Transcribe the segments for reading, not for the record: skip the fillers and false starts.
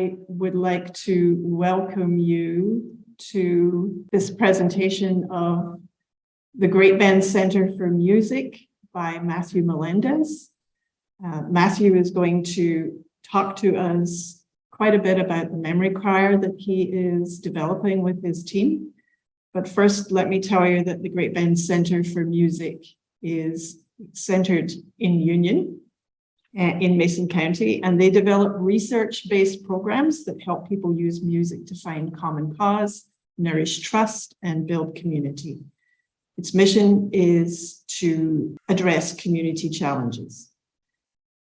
I would like to welcome you to this presentation of the Great Bend Center for Music by Matthew Melendez. Matthew is going to talk to us quite a bit about the memory choir that he is developing with his team. But first, let me tell you that the Great Bend Center for Music is centered in Union, in Mason County, and they develop research-based programs that help people use music to find common cause, nourish trust, and build community. Its mission is to address community challenges.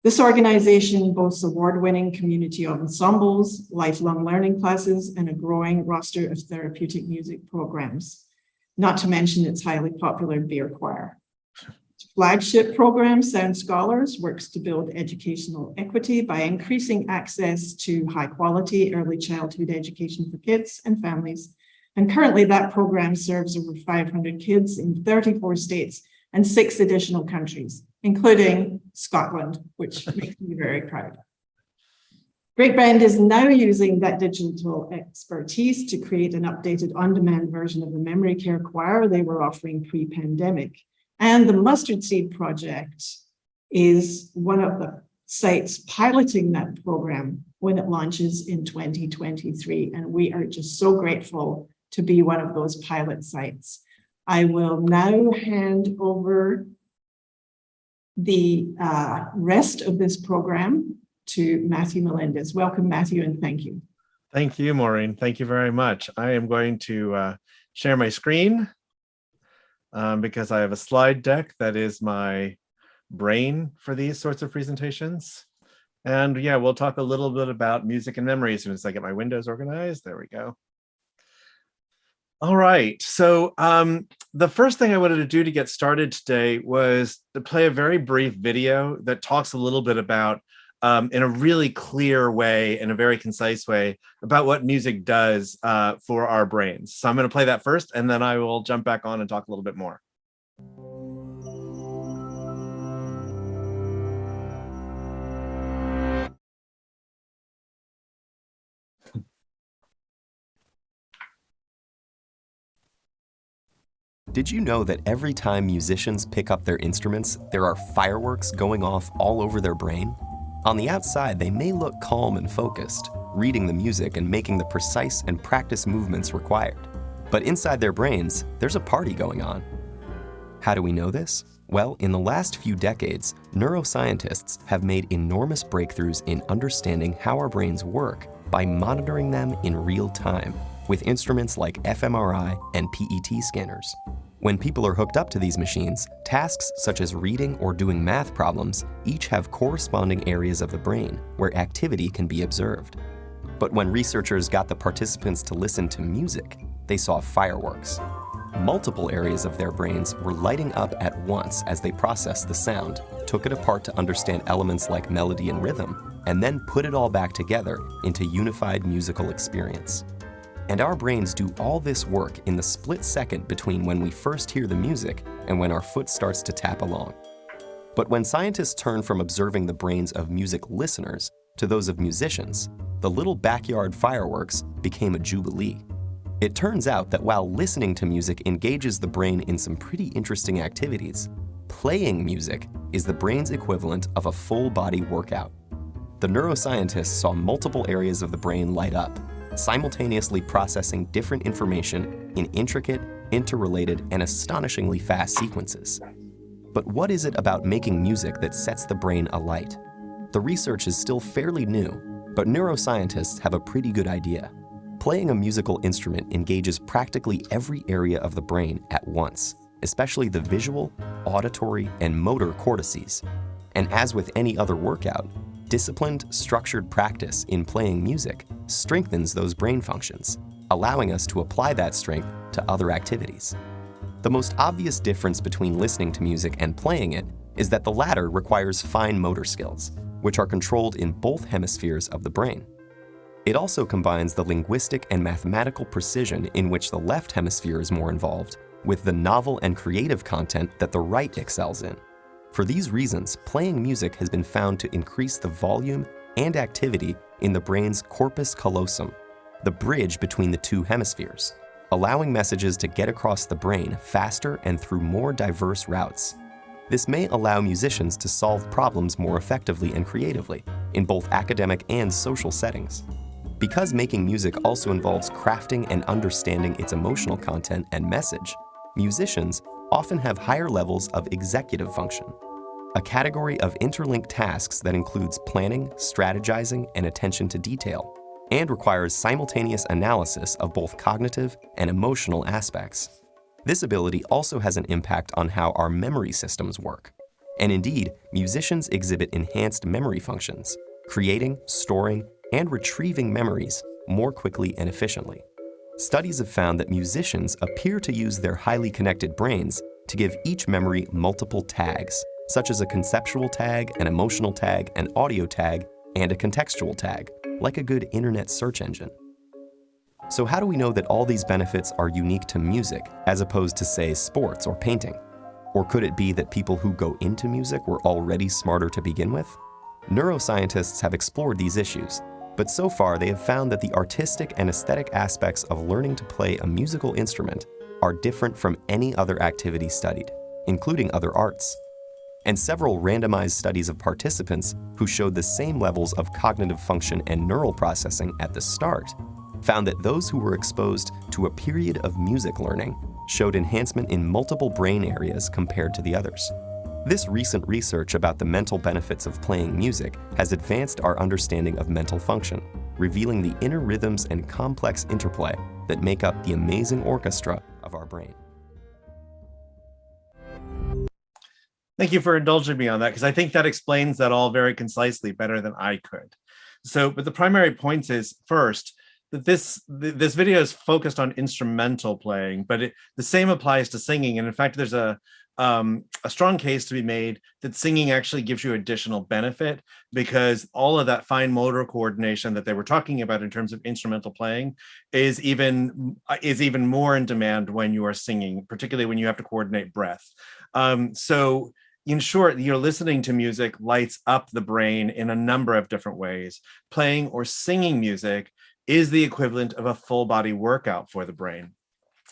This organization boasts award-winning community ensembles, lifelong learning classes, and a growing roster of therapeutic music programs, not to mention its highly popular beer choir. Its flagship program, Sound Scholars, works to build educational equity by increasing access to high-quality early childhood education for kids and families. And currently that program serves over 500 kids in 34 states and 6 additional countries, including Scotland, which makes me very proud. Great Bend is now using that digital expertise to create an updated on-demand version of the memory care choir they were offering pre-pandemic. And the Mustard Seed Project is one of the sites piloting that program when it launches in 2023. And we are just so grateful to be one of those pilot sites. I will now hand over the rest of this program to Matthew Melendez. Welcome, Matthew, and thank you. Thank you, Maureen. Thank you very much. I am going to share my screen because I have a slide deck that is my brain for these sorts of presentations. And yeah, we'll talk a little bit about music and memory as soon as I get my windows organized. There we go. All right, so the first thing I wanted to do to get started today was to play a very brief video that talks a little bit about, in a really clear way, in a very concise way, about what music does for our brains. So I'm going to play that first, and then I will jump back on and talk a little bit more. Did you know that every time musicians pick up their instruments, there are fireworks going off all over their brain? On the outside, they may look calm and focused, reading the music and making the precise and practiced movements required. But inside their brains, there's a party going on. How do we know this? Well, in the last few decades, neuroscientists have made enormous breakthroughs in understanding how our brains work by monitoring them in real time with instruments like fMRI and PET scanners. When people are hooked up to these machines, tasks such as reading or doing math problems each have corresponding areas of the brain where activity can be observed. But when researchers got the participants to listen to music, they saw fireworks. Multiple areas of their brains were lighting up at once as they processed the sound, took it apart to understand elements like melody and rhythm, and then put it all back together into unified musical experience. And our brains do all this work in the split second between when we first hear the music and when our foot starts to tap along. But when scientists turn from observing the brains of music listeners to those of musicians, the little backyard fireworks became a jubilee. It turns out that while listening to music engages the brain in some pretty interesting activities, playing music is the brain's equivalent of a full-body workout. The neuroscientists saw multiple areas of the brain light up, simultaneously processing different information in intricate, interrelated, and astonishingly fast sequences. But what is it about making music that sets the brain alight? The research is still fairly new, but neuroscientists have a pretty good idea. Playing a musical instrument engages practically every area of the brain at once, especially the visual, auditory, and motor cortices. And as with any other workout, disciplined, structured practice in playing music strengthens those brain functions, allowing us to apply that strength to other activities. The most obvious difference between listening to music and playing it is that the latter requires fine motor skills, which are controlled in both hemispheres of the brain. It also combines the linguistic and mathematical precision in which the left hemisphere is more involved with the novel and creative content that the right excels in. For these reasons, playing music has been found to increase the volume and activity in the brain's corpus callosum, the bridge between the two hemispheres, allowing messages to get across the brain faster and through more diverse routes. This may allow musicians to solve problems more effectively and creatively in both academic and social settings. Because making music also involves crafting and understanding its emotional content and message, musicians often have higher levels of executive function, a category of interlinked tasks that includes planning, strategizing, and attention to detail, and requires simultaneous analysis of both cognitive and emotional aspects. This ability also has an impact on how our memory systems work. And indeed, musicians exhibit enhanced memory functions, creating, storing, and retrieving memories more quickly and efficiently. Studies have found that musicians appear to use their highly connected brains to give each memory multiple tags, such as a conceptual tag, an emotional tag, an audio tag, and a contextual tag, like a good internet search engine. So how do we know that all these benefits are unique to music, as opposed to, say, sports or painting? Or could it be that people who go into music were already smarter to begin with? Neuroscientists have explored these issues, but so far they have found that the artistic and aesthetic aspects of learning to play a musical instrument are different from any other activity studied, including other arts. And several randomized studies of participants who showed the same levels of cognitive function and neural processing at the start found that those who were exposed to a period of music learning showed enhancement in multiple brain areas compared to the others. This recent research about the mental benefits of playing music has advanced our understanding of mental function, revealing the inner rhythms and complex interplay that make up the amazing orchestra of our brain. Thank you for indulging me on that, because I think that explains that all very concisely, better than I could. So, but the primary point is, first, that this video is focused on instrumental playing, but the same applies to singing. And in fact, there's a strong case to be made that singing actually gives you additional benefit, because all of that fine motor coordination that they were talking about in terms of instrumental playing is even more in demand when you are singing, particularly when you have to coordinate breath. So in short, you're listening to music lights up the brain in a number of different ways. Playing or singing music is the equivalent of a full body workout for the brain.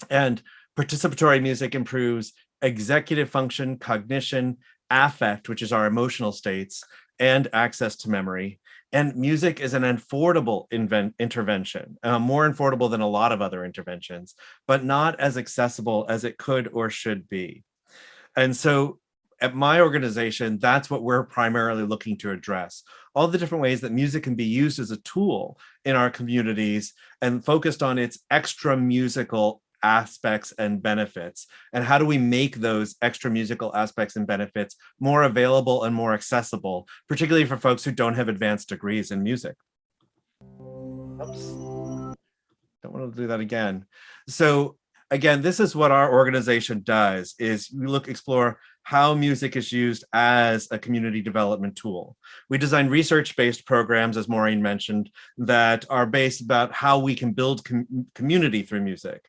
And participatory music improves executive function, cognition, affect, which is our emotional states, and access to memory. And music is an affordable intervention, more affordable than a lot of other interventions, but not as accessible as it could or should be. And so at my organization, that's what we're primarily looking to address. All the different ways that music can be used as a tool in our communities and focused on its extra musical aspects and benefits. And how do we make those extra musical aspects and benefits more available and more accessible, particularly for folks who don't have advanced degrees in music? Oops. Don't want to do that again. So again, this is what our organization does, is we explore how music is used as a community development tool. We design research-based programs, as Maureen mentioned, that are based about how we can build community through music.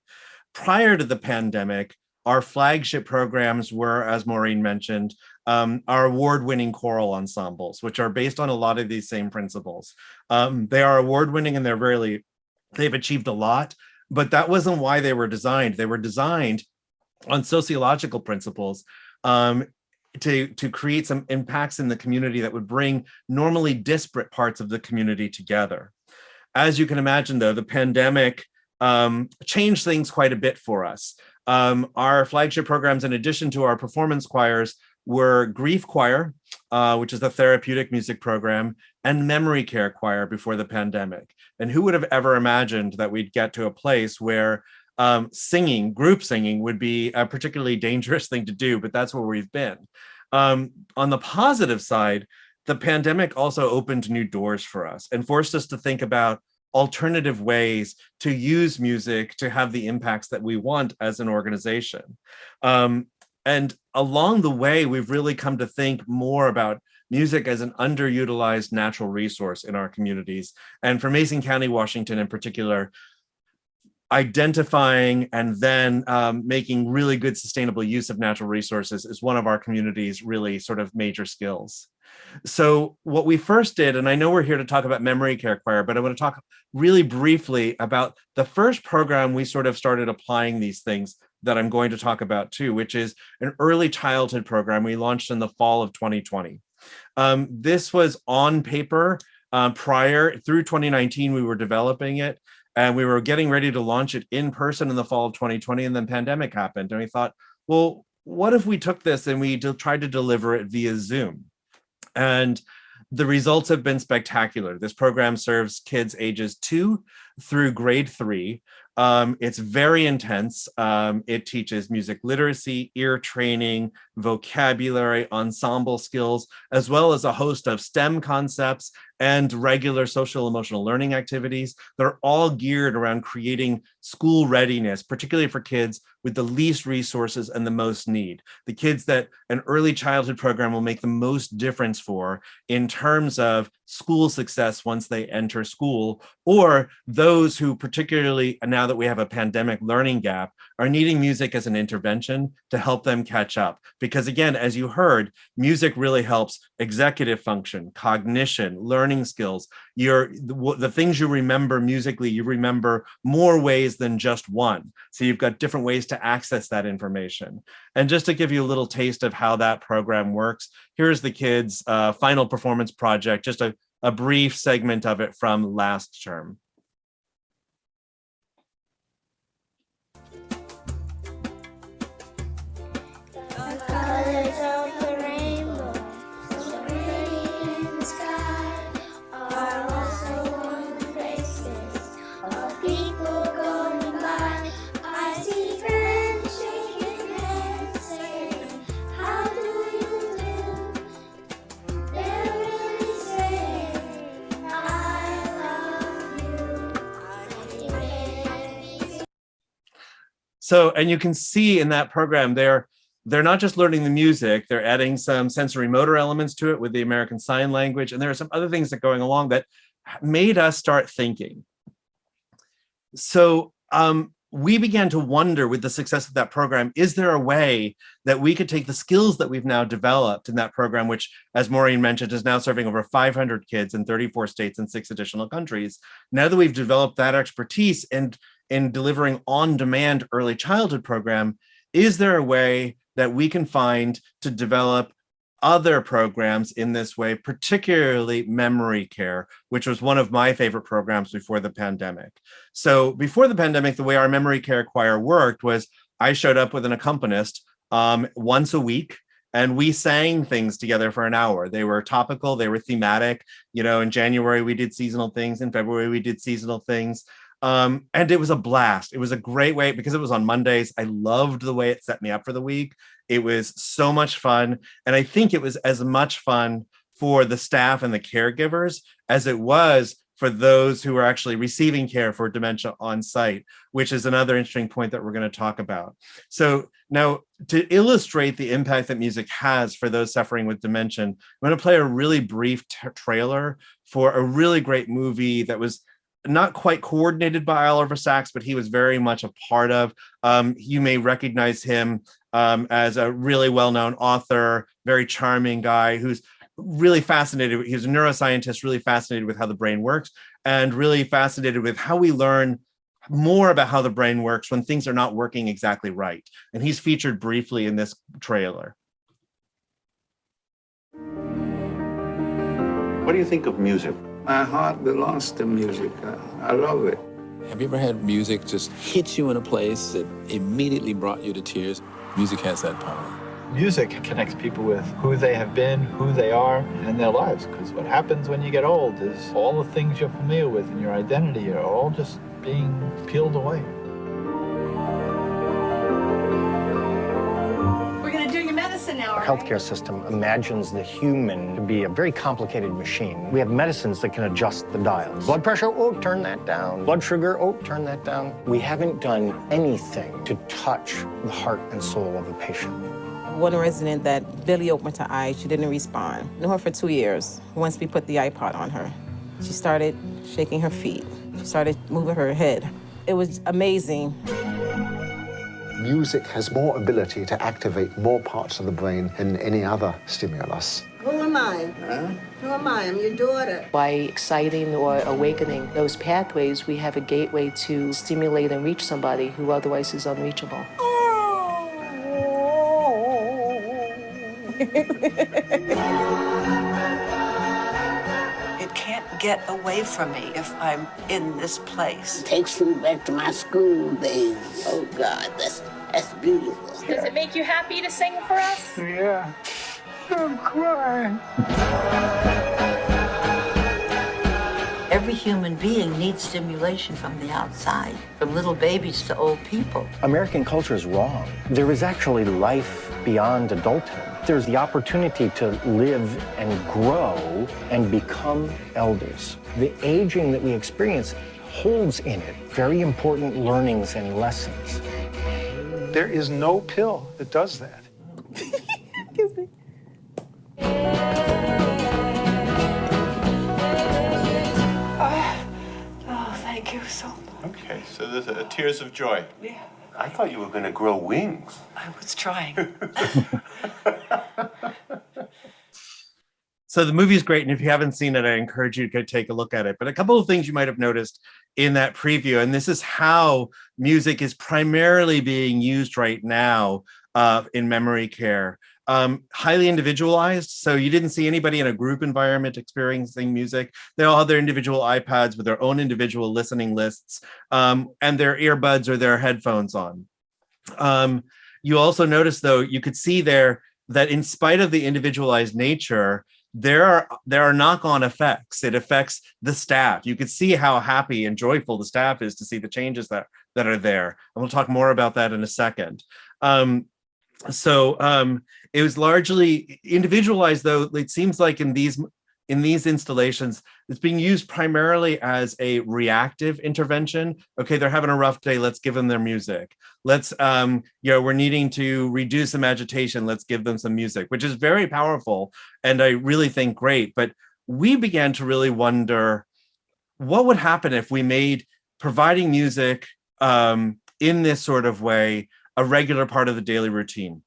Prior to the pandemic, our flagship programs were, as Maureen mentioned, our award-winning choral ensembles, which are based on a lot of these same principles. They are award-winning and they've achieved a lot, but that wasn't why they were designed. They were designed on sociological principles to create some impacts in the community that would bring normally disparate parts of the community together. As you can imagine, though, the pandemic changed things quite a bit for us. Our flagship programs, in addition to our performance choirs, were Grief Choir, which is a therapeutic music program, and Memory Care Choir before the pandemic. And who would have ever imagined that we'd get to a place where group singing would be a particularly dangerous thing to do, but that's where we've been. On the positive side, the pandemic also opened new doors for us and forced us to think about alternative ways to use music to have the impacts that we want as an organization. And along the way, we've really come to think more about music as an underutilized natural resource in our communities. And for Mason County, Washington in particular, identifying and then making really good sustainable use of natural resources is one of our community's really sort of major skills. So what we first did, and I know we're here to talk about Memory Care Choir, but I want to talk really briefly about the first program we sort of started applying these things that I'm going to talk about too, which is an early childhood program we launched in the fall of 2020. This was on paper prior through 2019, we were developing it. And we were getting ready to launch it in person in the fall of 2020, and then pandemic happened. And we thought, well, what if we took this and we tried to deliver it via Zoom? And the results have been spectacular. This program serves kids ages 2 through grade 3. It's very intense. It teaches music literacy, ear training, vocabulary, ensemble skills, as well as a host of STEM concepts and regular social emotional learning activities that are all geared around creating school readiness, particularly for kids with the least resources and the most need. The kids that an early childhood program will make the most difference for in terms of school success once they enter school, or those who, particularly now that we have a pandemic learning gap, are needing music as an intervention to help them catch up. Because again, as you heard, music really helps executive function, cognition, learning skills. The things you remember musically, you remember more ways than just one. So you've got different ways to access that information. And just to give you a little taste of how that program works, here's the kids' final performance project, just a brief segment of it from last term. So, and you can see in that program, they're not just learning the music, they're adding some sensory motor elements to it with the American Sign Language. And there are some other things that are going along that made us start thinking. So we began to wonder, with the success of that program, is there a way that we could take the skills that we've now developed in that program, which, as Maureen mentioned, is now serving over 500 kids in 34 states and 6 additional countries. Now that we've developed that expertise and in delivering on-demand early childhood program, is there a way that we can find to develop other programs in this way, particularly memory care, which was one of my favorite programs before the pandemic. So before the pandemic, the way our memory care choir worked was I showed up with an accompanist once a week, and we sang things together for an hour. They were topical, they were thematic. You know, in January, we did seasonal things. In February, we did seasonal things. And it was a blast. It was a great way, because it was on Mondays. I loved the way it set me up for the week. It was so much fun. And I think it was as much fun for the staff and the caregivers as it was for those who are actually receiving care for dementia on site, which is another interesting point that we're going to talk about. So now, to illustrate the impact that music has for those suffering with dementia, I'm going to play a really brief trailer for a really great movie that was not quite coordinated by Oliver Sacks, but he was very much a part of. You may recognize him as a really well-known author, very charming guy who's really fascinated. He's a neuroscientist, really fascinated with how the brain works, and really fascinated with how we learn more about how the brain works when things are not working exactly right. And he's featured briefly in this trailer. What do you think of music? My heart belongs to music. I love it. Have you ever had music just hit you in a place that immediately brought you to tears? Music has that power. Music connects people with who they have been, who they are, and their lives. Because what happens when you get old is all the things you're familiar with and your identity are all just being peeled away. We're going to do your medicine now. Our healthcare system imagines the human to be a very complicated machine. We have medicines that can adjust the dials. Blood pressure, oh, turn that down. Blood sugar, oh, turn that down. We haven't done anything to touch the heart and soul of a patient. One resident that barely opened her eyes, she didn't respond. Knew her for 2 years. Once we put the iPod on her, she started shaking her feet. She started moving her head. It was amazing. Music has more ability to activate more parts of the brain than any other stimulus. Who am I? Huh? Who am I? I'm your daughter. By exciting or awakening those pathways, we have a gateway to stimulate and reach somebody who otherwise is unreachable. It can't get away from me if I'm in this place. Takes me back to my school days. Oh God, that's beautiful. Does it make you happy to sing for us? Yeah. I'm crying. Every human being needs stimulation from the outside, from little babies to old people. American culture is wrong. There is actually life beyond adulthood. There's the opportunity to live and grow and become elders. The aging that we experience holds in it very important learnings and lessons. There is no pill that does that. Excuse me. Oh, thank you so much. Okay, so there's a tears of joy. Yeah, I thought you were going to grow wings. I was trying. So the movie is great, and if you haven't seen it, I encourage you to go take a look at it. But a couple of things you might have noticed in that preview, and this is how music is primarily being used right now in memory care. Highly individualized, so you didn't see anybody in a group environment experiencing music. They all have their individual iPads with their own individual listening lists, and their earbuds or their headphones on. You also notice, though, you could see there that in spite of the individualized nature, there are knock-on effects. It affects the staff. You could see how happy and joyful the staff is to see the changes that are there. And we'll talk more about that in a second. It was largely individualized, though. It seems like in these installations, it's being used primarily as a reactive intervention. Okay, they're having a rough day. Let's give them their music. Let's, we're needing to reduce some agitation. Let's give them some music, which is very powerful. And I really think great. But we began to really wonder what would happen if we made providing music in this sort of way a regular part of the daily routine.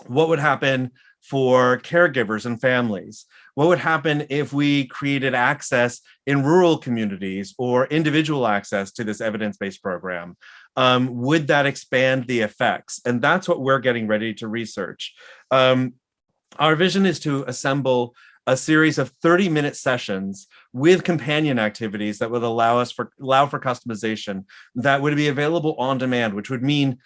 What would happen for caregivers and families? What would happen if we created access in rural communities or individual access to this evidence-based program? Would that expand the effects? And that's what we're getting ready to research. Our vision is to assemble a series of 30-minute sessions with companion activities that would allow for customization that would be available on demand, which would mean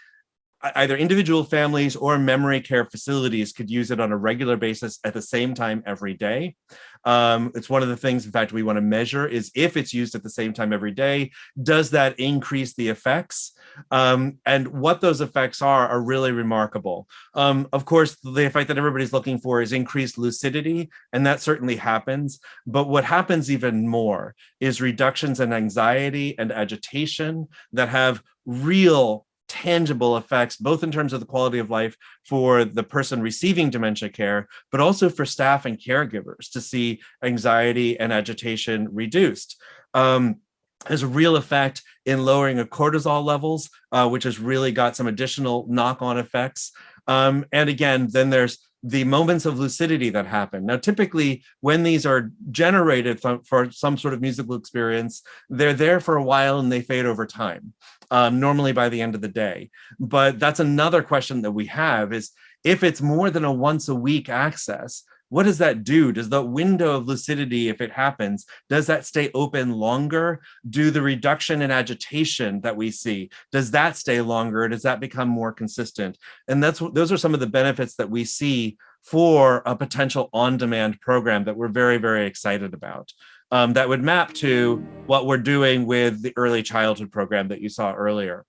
either individual families or memory care facilities could use it on a regular basis at the same time every day. It's one of the things, in fact, we want to measure is if it's used at the same time every day, does that increase the effects? And what those effects are really remarkable. Of course, the effect that everybody's looking for is increased lucidity, and that certainly happens. But what happens even more is reductions in anxiety and agitation that have real tangible effects, both in terms of the quality of life for the person receiving dementia care, but also for staff and caregivers to see anxiety and agitation reduced. There's a real effect in lowering of cortisol levels, which has really got some additional knock-on effects. And again, then there's the moments of lucidity that happen. Now, typically, when these are generated for some sort of musical experience, they're there for a while and they fade over time, normally by the end of the day. But that's another question that we have is, if it's more than a once a week access, what does that do? Does the window of lucidity, if it happens, does that stay open longer? Do the reduction in agitation that we see, does that stay longer? Does that become more consistent? And those are some of the benefits that we see for a potential on-demand program that we're very, very excited about. That would map to what we're doing with the early childhood program that you saw earlier.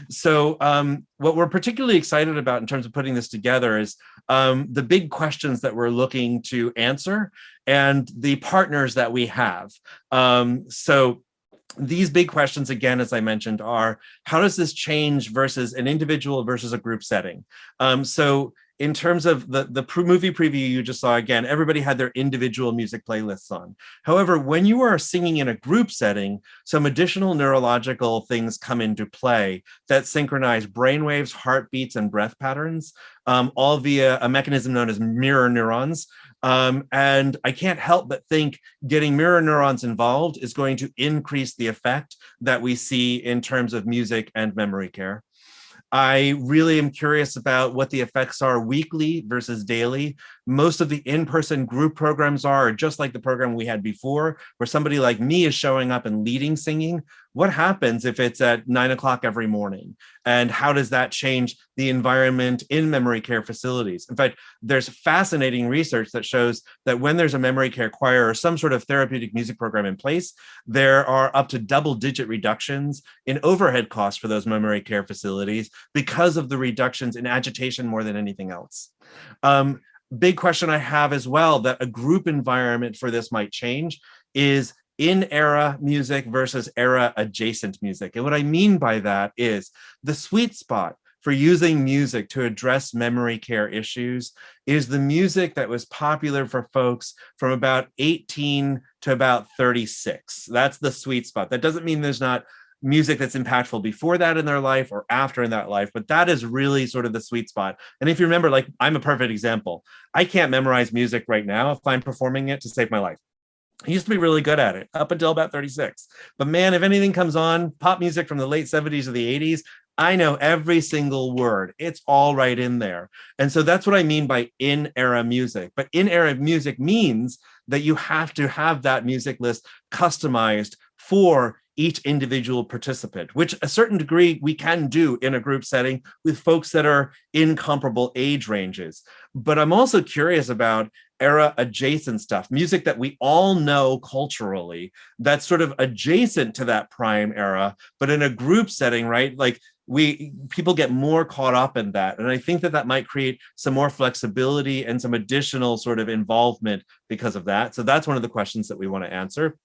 So what we're particularly excited about in terms of putting this together is the big questions that we're looking to answer and the partners that we have. So these big questions, again, as I mentioned, are how does this change versus an individual versus a group setting? So in terms of the movie preview you just saw, again, everybody had their individual music playlists on. However, when you are singing in a group setting, some additional neurological things come into play that synchronize brainwaves, heartbeats, and breath patterns, all via a mechanism known as mirror neurons. And I can't help but think getting mirror neurons involved is going to increase the effect that we see in terms of music and memory care. I really am curious about what the effects are weekly versus daily. Most of the in-person group programs are just like the program we had before, where somebody like me is showing up and leading singing. What happens if it's at 9 o'clock every morning? And how does that change the environment in memory care facilities? In fact, there's fascinating research that shows that when there's a memory care choir or some sort of therapeutic music program in place, there are up to double-digit reductions in overhead costs for those memory care facilities because of the reductions in agitation more than anything else. Big question I have as well that a group environment for this might change is in-era music versus era-adjacent music. And what I mean by that is the sweet spot for using music to address memory care issues is the music that was popular for folks from about 18 to about 36. That's the sweet spot. That doesn't mean there's not music that's impactful before that in their life or after in that life, but that is really sort of the sweet spot. And if you remember, like, I'm a perfect example. I can't memorize music right now if I'm performing it to save my life. I used to be really good at it up until about 36. But man, if anything comes on, pop music from the late 70s or the 80s, I know every single word. It's all right in there. And so that's what I mean by in-era music. But in-era music means that you have to have that music list customized for each individual participant, which a certain degree we can do in a group setting with folks that are in comparable age ranges. But I'm also curious about era adjacent stuff, music that we all know culturally that's sort of adjacent to that prime era, but in a group setting, right? Like people get more caught up in that. And I think that that might create some more flexibility and some additional sort of involvement because of that. So that's one of the questions that we want to answer.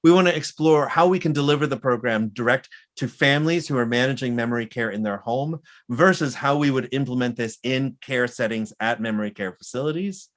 We want to explore how we can deliver the program direct to families who are managing memory care in their home versus how we would implement this in care settings at memory care facilities.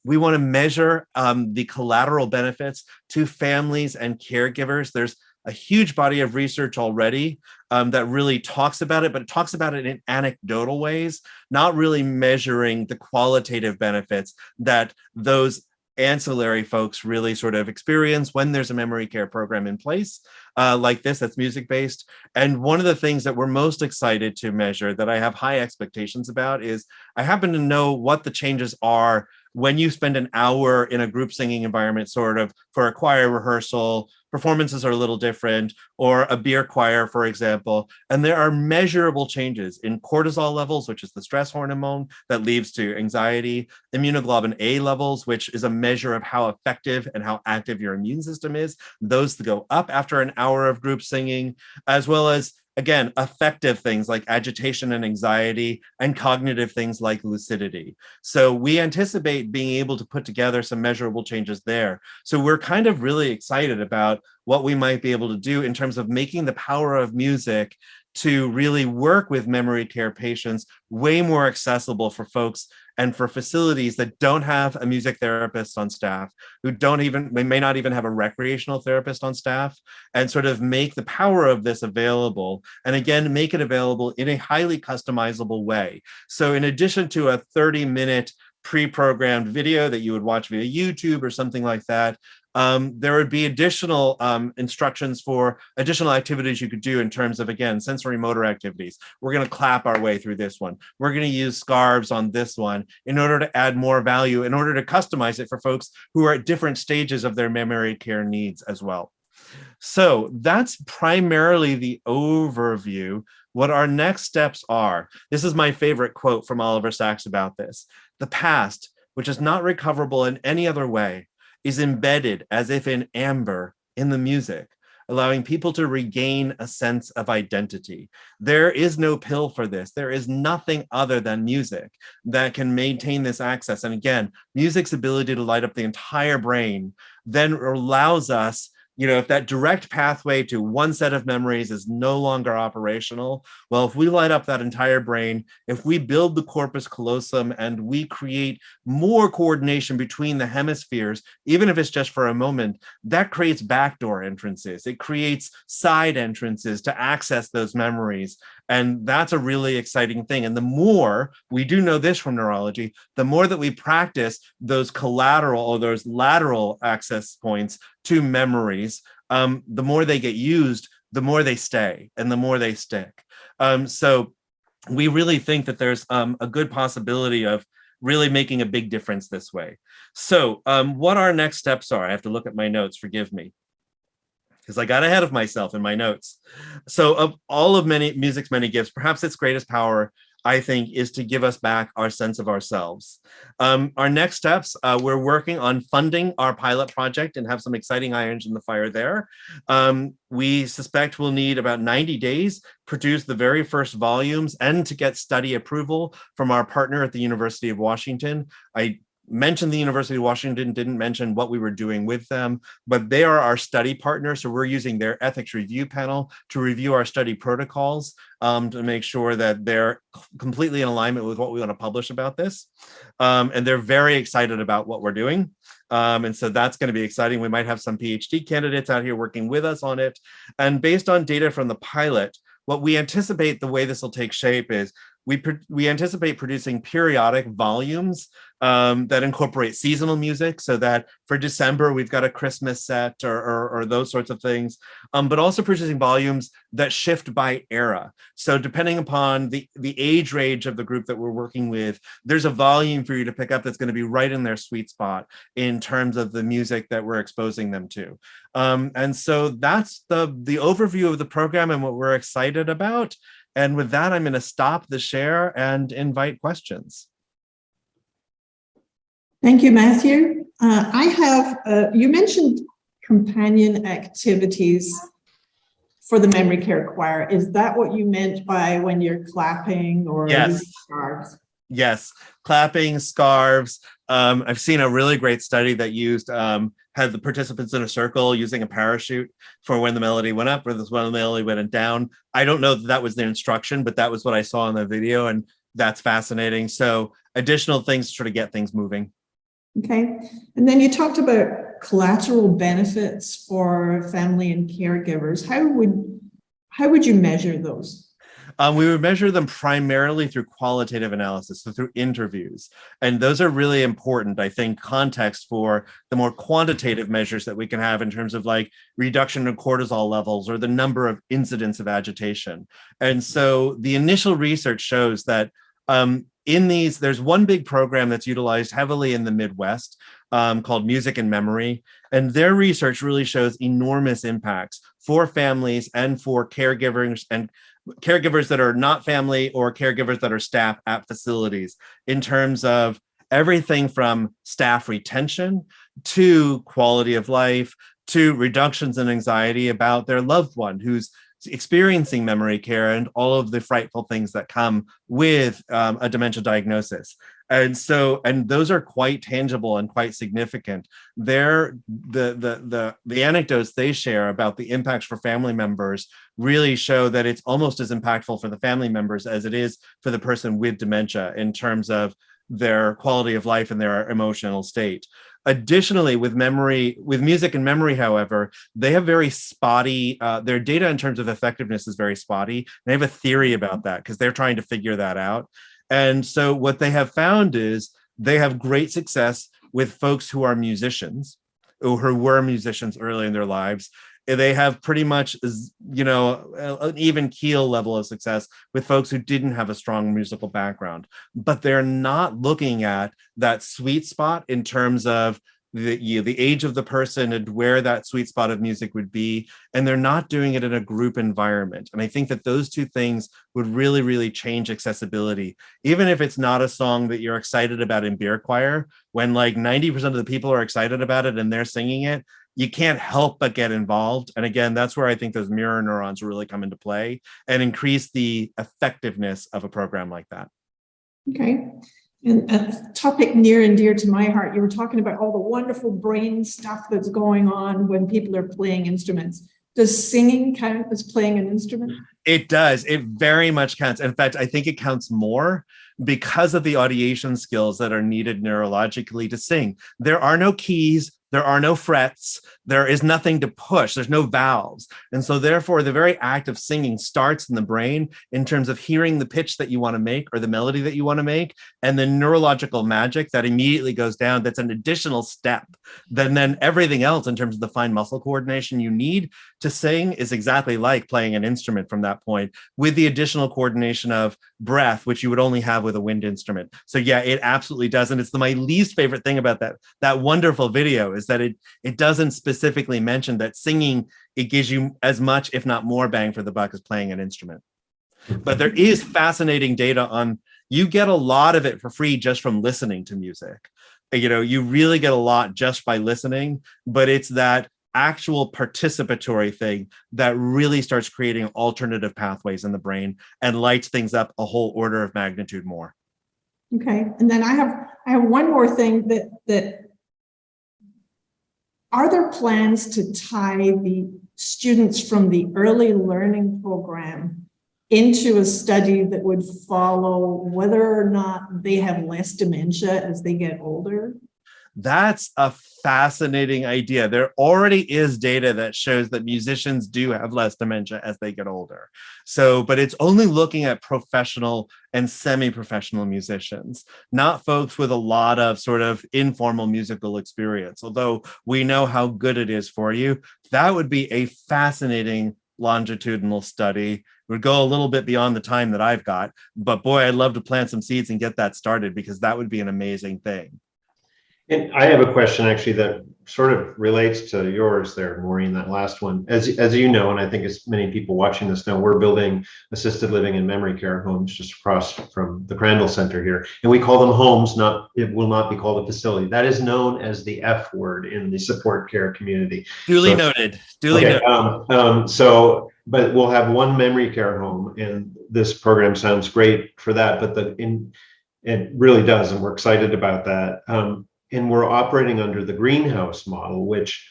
We want to measure the collateral benefits to families and caregivers. There's a huge body of research already that really talks about it, but it talks about it in anecdotal ways, not really measuring the qualitative benefits that those ancillary folks really sort of experience when there's a memory care program in place like this that's music-based. And one of the things that we're most excited to measure that I have high expectations about is I happen to know what the changes are when you spend an hour in a group singing environment, sort of for a choir rehearsal. Performances are a little different, or a beer choir, for example. And there are measurable changes in cortisol levels, which is the stress hormone that leads to anxiety, immunoglobulin A levels, which is a measure of how effective and how active your immune system is. Those go up after an hour of group singing, as well as, again, affective things like agitation and anxiety, and cognitive things like lucidity. So we anticipate being able to put together some measurable changes there. So we're kind of really excited about what we might be able to do in terms of making the power of music to really work with memory care patients way more accessible for folks and for facilities that don't have a music therapist on staff, who may not even have a recreational therapist on staff, and sort of make the power of this available. And again, make it available in a highly customizable way. So in addition to a 30-minute pre-programmed video that you would watch via YouTube or something like that, there would be additional instructions for additional activities you could do in terms of, again, sensory motor activities. We're going to clap our way through this one. We're going to use scarves on this one in order to add more value, in order to customize it for folks who are at different stages of their memory care needs as well. So that's primarily the overview. What our next steps are, this is my favorite quote from Oliver Sacks about this: "The past, which is not recoverable in any other way, is embedded as if in amber in the music, allowing people to regain a sense of identity. There is no pill for this. There is nothing other than music that can maintain this access." And again, music's ability to light up the entire brain then allows us if that direct pathway to one set of memories is no longer operational, well, if we light up that entire brain, if we build the corpus callosum and we create more coordination between the hemispheres, even if it's just for a moment, that creates backdoor entrances. It creates side entrances to access those memories. And that's a really exciting thing. And the more, we do know this from neurology, the more that we practice those collateral or those lateral access points to memories, the more they get used, the more they stay and the more they stick. So we really think that there's a good possibility of really making a big difference this way. So what our next steps are, I have to look at my notes, forgive me, because I got ahead of myself in my notes. So of all of music's many gifts, perhaps its greatest power, I think, is to give us back our sense of ourselves. Our next steps, we're working on funding our pilot project and have some exciting irons in the fire there. We suspect we'll need about 90 days, produce the very first volumes, and to get study approval from our partner at the University of Washington. I mentioned the University of Washington, didn't mention what we were doing with them, but they are our study partner. So we're using their ethics review panel to review our study protocols to make sure that they're completely in alignment with what we want to publish about this. And they're very excited about what we're doing. And so that's going to be exciting. We might have some PhD candidates out here working with us on it. And based on data from the pilot, what we anticipate the way this will take shape is we anticipate producing periodic volumes that incorporate seasonal music, so that for December we've got a Christmas set or those sorts of things, but also producing volumes that shift by era. So depending upon the age range of the group that we're working with, there's a volume for you to pick up that's going to be right in their sweet spot in terms of the music that we're exposing them to. And so that's the overview of the program and what we're excited about. And with that, I'm going to stop the share and invite questions. Thank you, Matthew. I have, you mentioned companion activities for the memory care choir. Is that what you meant by when you're clapping or Yes. scarves? Yes, clapping, scarves. I've seen a really great study that used had the participants in a circle using a parachute for when the melody went up or when the melody went down. I don't know that was the instruction, but that was what I saw in the video, and that's fascinating. So additional things to sort of get things moving. Okay, and then you talked about collateral benefits for family and caregivers. How would you measure those? We would measure them primarily through qualitative analysis, so through interviews. And those are really important, I think, context for the more quantitative measures that we can have in terms of like reduction in cortisol levels or the number of incidents of agitation. And so the initial research shows that in these, there's one big program that's utilized heavily in the Midwest called Music and Memory. And their research really shows enormous impacts for families and for caregivers and caregivers that are not family or caregivers that are staff at facilities in terms of everything from staff retention to quality of life to reductions in anxiety about their loved one who's experiencing memory care and all of the frightful things that come with a dementia diagnosis. And so, and those are quite tangible and quite significant. The anecdotes they share about the impacts for family members really show that it's almost as impactful for the family members as it is for the person with dementia in terms of their quality of life and their emotional state. Additionally, with music and memory, however, they have very spotty, their data in terms of effectiveness is very spotty. They have a theory about that because they're trying to figure that out. And so what they have found is they have great success with folks who are musicians, who were musicians early in their lives. They have pretty much, an even keel level of success with folks who didn't have a strong musical background, but they're not looking at that sweet spot in terms of the age of the person and where that sweet spot of music would be. And they're not doing it in a group environment. And I think that those two things would really, really change accessibility. Even if it's not a song that you're excited about in beer choir, when like 90% of the people are excited about it and they're singing it, you can't help but get involved. And again, that's where I think those mirror neurons really come into play and increase the effectiveness of a program like that. Okay. And a topic near and dear to my heart, you were talking about all the wonderful brain stuff that's going on when people are playing instruments. Does singing count as playing an instrument? It does. It very much counts. In fact, I think it counts more because of the audiation skills that are needed neurologically to sing. There are no keys. There are no frets. There is nothing to push. There's no valves. And so therefore, the very act of singing starts in the brain in terms of hearing the pitch that you want to make or the melody that you want to make, and the neurological magic that immediately goes down. That's an additional step. Then everything else in terms of the fine muscle coordination you need to sing is exactly like playing an instrument from that point, with the additional coordination of breath, which you would only have with a wind instrument. So yeah, it absolutely does. And it's my least favorite thing about that wonderful video is that it doesn't specifically mention that singing, it gives you as much, if not more, bang for the buck as playing an instrument. But there is fascinating data on, you get a lot of it for free just from listening to music. You really get a lot just by listening, but it's that actual participatory thing that really starts creating alternative pathways in the brain and lights things up a whole order of magnitude more. Okay, and then I have one more thing that are there plans to tie the students from the early learning program into a study that would follow whether or not they have less dementia as they get older? That's a fascinating idea. There already is data that shows that musicians do have less dementia as they get older. But it's only looking at professional and semi-professional musicians, not folks with a lot of sort of informal musical experience. Although we know how good it is for you, that would be a fascinating longitudinal study. It would go a little bit beyond the time that I've got, but boy, I'd love to plant some seeds and get that started, because that would be an amazing thing. And I have a question actually that sort of relates to yours there, Maureen, that last one. As you know, and I think as many people watching this know, we're building assisted living and memory care homes just across from the Crandall Center here. And we call them homes, it will not be called a facility. That is known as the F word in the support care community. Duly noted. But we'll have one memory care home, and this program sounds great for that, but it really does, and we're excited about that. And we're operating under the greenhouse model, which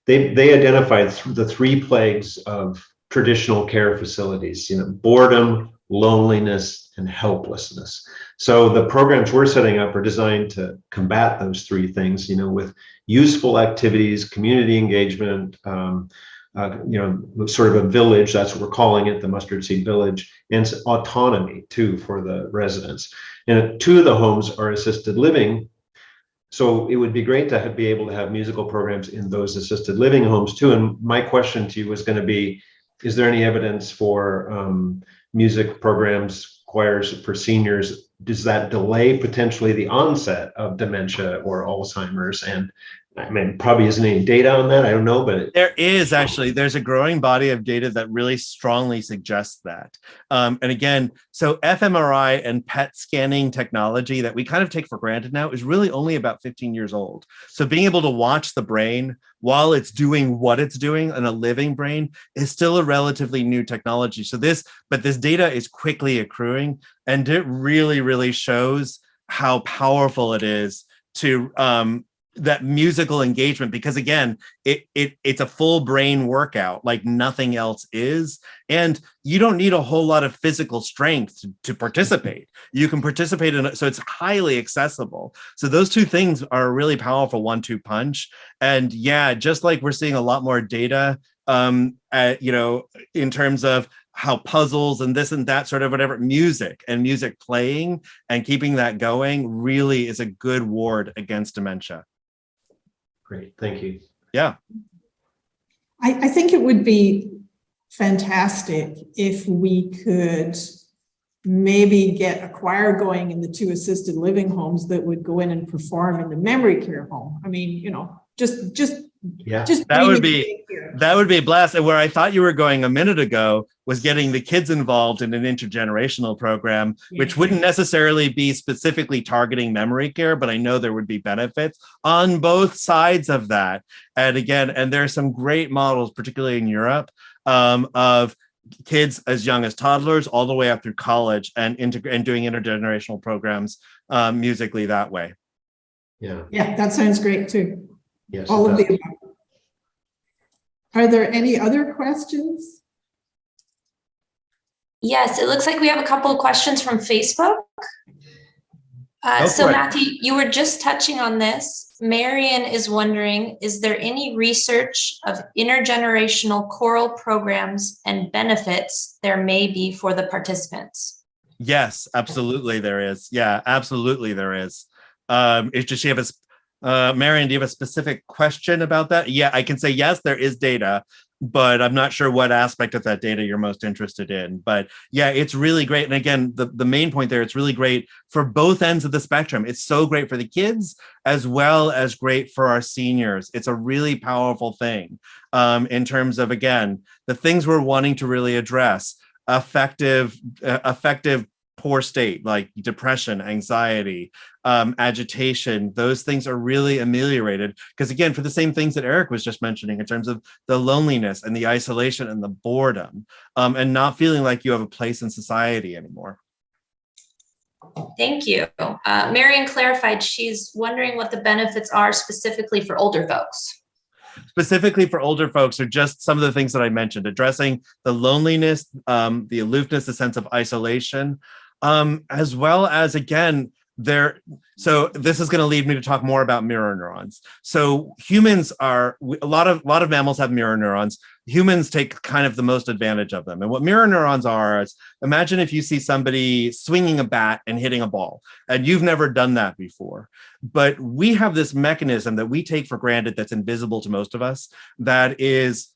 they identified the three plagues of traditional care facilities, boredom, loneliness, and helplessness. So the programs we're setting up are designed to combat those three things, with useful activities, community engagement, sort of a village, that's what we're calling it, the Mustard Seed Village, and autonomy too for the residents. And two of the homes are assisted living. So it would be great to be able to have musical programs in those assisted living homes too. And my question to you was going to be, is there any evidence for music programs, choirs for seniors? Does that delay potentially the onset of dementia or Alzheimer's? And I mean, probably isn't any data on that. I don't know, but there's a growing body of data that really strongly suggests that. And again, so fMRI and PET scanning technology that we kind of take for granted now is really only about 15 years old. So being able to watch the brain while it's doing what it's doing in a living brain is still a relatively new technology. This data is quickly accruing, and it really, really shows how powerful it is to that musical engagement, because again, it's a full brain workout like nothing else is, and you don't need a whole lot of physical strength to participate. You can participate in it, so it's highly accessible. So those two things are a really powerful 1-2 punch. And yeah, just like we're seeing a lot more data in terms of how puzzles and this and that sort of whatever, music playing and keeping that going really is a good ward against dementia. Great, thank you. Yeah. I think it would be fantastic if we could maybe get a choir going in the two assisted living homes that would go in and perform in the memory care home. I mean, just that would be a blast. And where I thought you were going a minute ago was getting the kids involved in an intergenerational program, which wouldn't necessarily be specifically targeting memory care, but I know there would be benefits on both sides of that. And again, there are some great models, particularly in Europe, of kids as young as toddlers all the way up through college and doing intergenerational programs musically that way. Yeah. Yeah, that sounds great too. Yes. All of the above. Are there any other questions? Yes, it looks like we have a couple of questions from Facebook. So Matthew, you were just touching on this. Marion is wondering, is there any research of intergenerational choral programs and benefits there may be for the participants? Yes, absolutely there is. Yeah, absolutely there is. It's just you have Marion, do you have a specific question about that? Yeah, I can say yes, there is data, but I'm not sure what aspect of that data you're most interested in. But yeah, it's really great. And again, the main point there, it's really great for both ends of the spectrum. It's so great for the kids as well as great for our seniors. It's a really powerful thing in terms of, again, the things we're wanting to really address: effective poor state like depression, anxiety, agitation. Those things are really ameliorated because, again, for the same things that Eric was just mentioning in terms of the loneliness and the isolation and the boredom, and not feeling like you have a place in society anymore. Thank you. Marion clarified she's wondering what the benefits are specifically for older folks. Specifically for older folks are just some of the things that I mentioned, addressing the loneliness, the aloofness, the sense of isolation, as well as, again, so this is going to lead me to talk more about mirror neurons. So humans a lot of mammals have mirror neurons. Humans take kind of the most advantage of them. And what mirror neurons are is, imagine if you see somebody swinging a bat and hitting a ball, and you've never done that before. But we have this mechanism that we take for granted that's invisible to most of us. That is,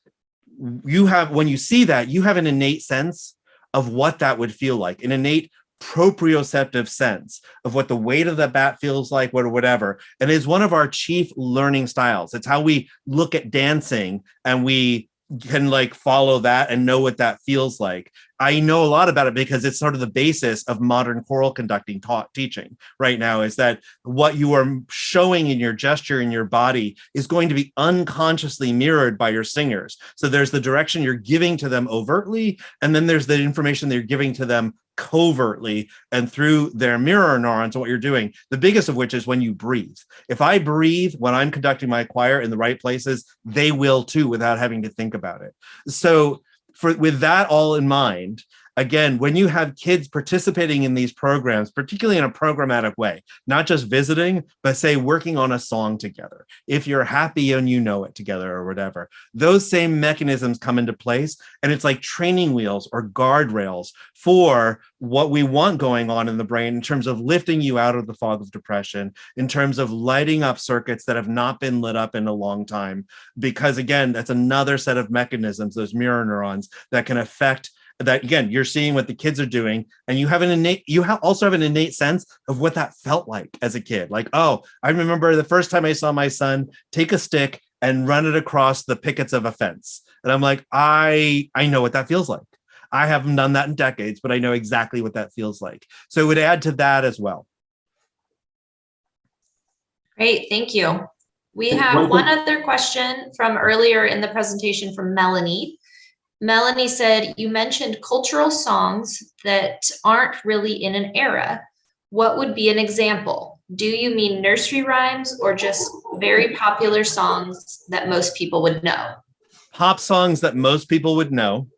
when you see that, you have an innate sense of what that would feel like, an innate proprioceptive sense of what the weight of the bat feels like, whatever. And it's one of our chief learning styles. It's how we look at dancing, and we can like follow that and know what that feels like. I know a lot about it because it's sort of the basis of modern choral conducting teaching right now, is that what you are showing in your gesture in your body is going to be unconsciously mirrored by your singers. So there's the direction you're giving to them overtly, and then there's the information that you're giving to them covertly and through their mirror neurons. What you're doing, the biggest of which is when you breathe. If I breathe when I'm conducting my choir in the right places, they will too, without having to think about it. So with that all in mind, again, when you have kids participating in these programs, particularly in a programmatic way, not just visiting, but say working on a song together, if you're happy and you know it together or whatever, those same mechanisms come into place. And it's like training wheels or guardrails for what we want going on in the brain in terms of lifting you out of the fog of depression, in terms of lighting up circuits that have not been lit up in a long time. Because again, that's another set of mechanisms, those mirror neurons, that can affect that. Again, you're seeing what the kids are doing, and you also have an innate sense of what that felt like as a kid. Like, oh, I remember the first time I saw my son take a stick and run it across the pickets of a fence. And I'm like, I know what that feels like. I haven't done that in decades, but I know exactly what that feels like. So it would add to that as well. Great, thank you. We have one other question from earlier in the presentation from Melanie. Melanie said, you mentioned cultural songs that aren't really in an era. What would be an example? Do you mean nursery rhymes or just very popular songs that most people would know? Pop songs that most people would know,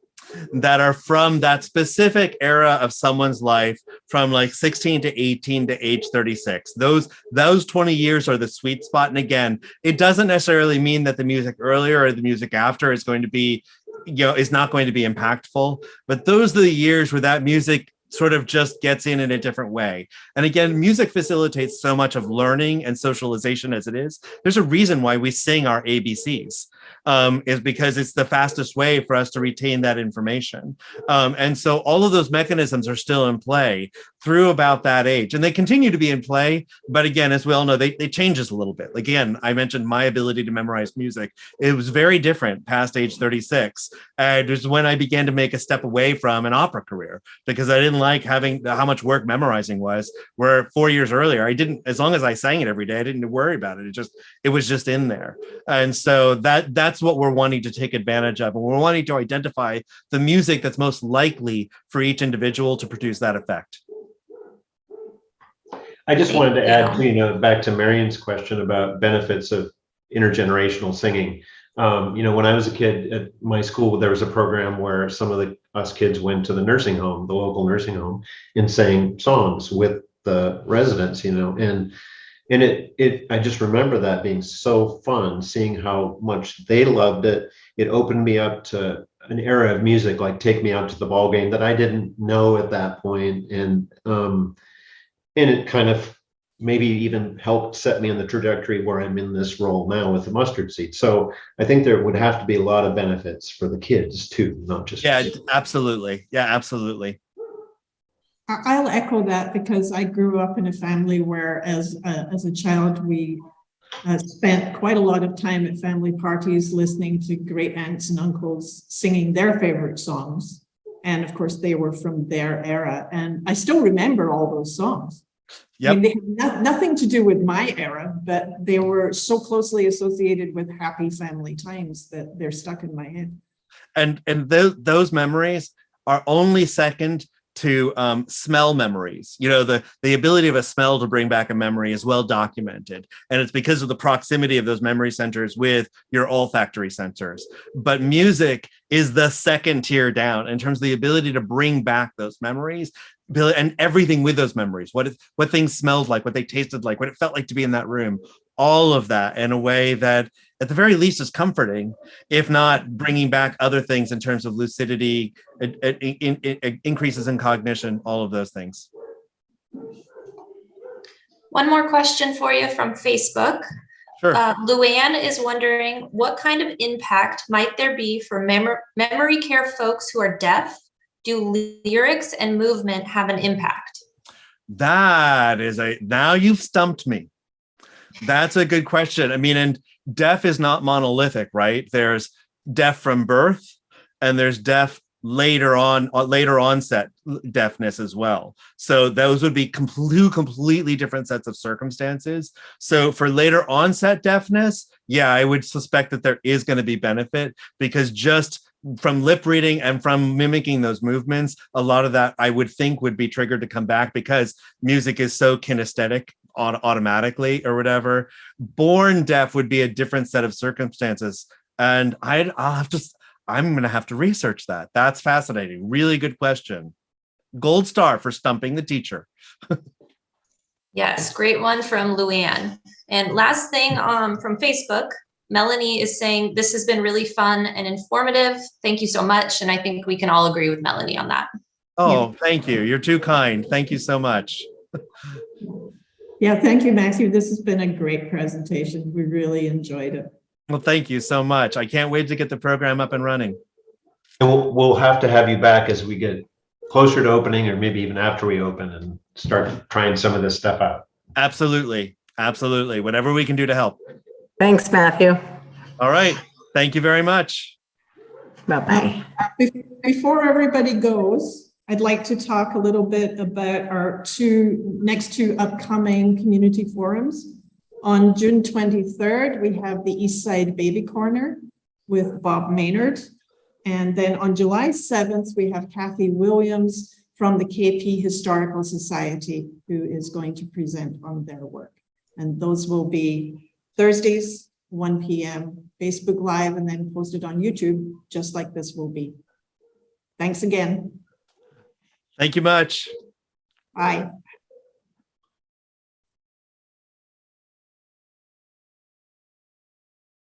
that are from that specific era of someone's life, from like 16 to 18 to age 36. Those 20 years are the sweet spot. And again, it doesn't necessarily mean that the music earlier or the music after is going to be, is not going to be impactful, but those are the years where that music sort of just gets in a different way. And again, music facilitates so much of learning and socialization as it is. There's a reason why we sing our ABCs. Is because it's the fastest way for us to retain that information. And so all of those mechanisms are still in play through about that age. And they continue to be in play. But again, as we all know, they changes a little bit. Again, I mentioned my ability to memorize music. It was very different past age 36. It was when I began to make a step away from an opera career, because I didn't like having how much work memorizing was, where 4 years earlier, I didn't, as long as I sang it every day, I didn't worry about it. It was just in there. And so that's what we're wanting to take advantage of. And we're wanting to identify the music that's most likely for each individual to produce that effect. I just Thank wanted to add, you. back to Marion's question about benefits of intergenerational singing. When I was a kid at my school, there was a program where some of us kids went to the nursing home, the local nursing home, and sang songs with the residents, and I just remember that being so fun, seeing how much they loved it. It opened me up to an era of music, like Take Me Out to the Ball Game, that I didn't know at that point. And it kind of maybe even helped set me on the trajectory where I'm in this role now with the mustard seed. So I think there would have to be a lot of benefits for the kids too, not just. Yeah, absolutely. Yeah, absolutely. I'll echo that because I grew up in a family where as a child, we spent quite a lot of time at family parties listening to great aunts and uncles singing their favorite songs. And of course, they were from their era. And I still remember all those songs. Yep. I mean, they had nothing to do with my era, but they were so closely associated with happy family times that they're stuck in my head. And those memories are only second to smell memories. The ability of a smell to bring back a memory is well documented. And it's because of the proximity of those memory centers with your olfactory centers. But music is the second tier down in terms of the ability to bring back those memories and everything with those memories, what things smelled like, what they tasted like, what it felt like to be in that room, all of that in a way that at the very least is comforting, if not bringing back other things in terms of lucidity, increases in cognition, all of those things. One more question for you from Facebook. Sure. Luann is wondering, what kind of impact might there be for memory care folks who are deaf? Do lyrics and movement have an impact? Now you've stumped me. That's a good question. I mean, and deaf is not monolithic, right? There's deaf from birth and there's deaf later onset deafness as well. So those would be completely different sets of circumstances. So for later onset deafness, yeah, I would suspect that there is going to be benefit, because just from lip reading and from mimicking those movements, a lot of that I would think would be triggered to come back because music is so kinesthetic automatically or whatever. Born deaf would be a different set of circumstances. And I'm going to have to research that. That's fascinating. Really good question. Gold star for stumping the teacher. Yes, great one from Luann. And last thing from Facebook, Melanie is saying, this has been really fun and informative. Thank you so much. And I think we can all agree with Melanie on that. Oh, thank you. You're too kind. Thank you so much. Yeah, thank you, Matthew. This has been a great presentation. We really enjoyed it. Well, thank you so much. I can't wait to get the program up and running. And we'll have to have you back as we get closer to opening, or maybe even after we open, and start trying some of this stuff out. Absolutely. Absolutely. Whatever we can do to help. Thanks, Matthew. All right. Thank you very much. Bye-bye. Before everybody goes, I'd like to talk a little bit about our next two upcoming community forums. On June 23rd, we have the Eastside Baby Corner with Bob Maynard. And then on July 7th, we have Kathy Williams from the KP Historical Society, who is going to present on their work. And those will be Thursdays, 1 p.m., Facebook Live, and then posted on YouTube, just like this will be. Thanks again. Thank you much. Bye.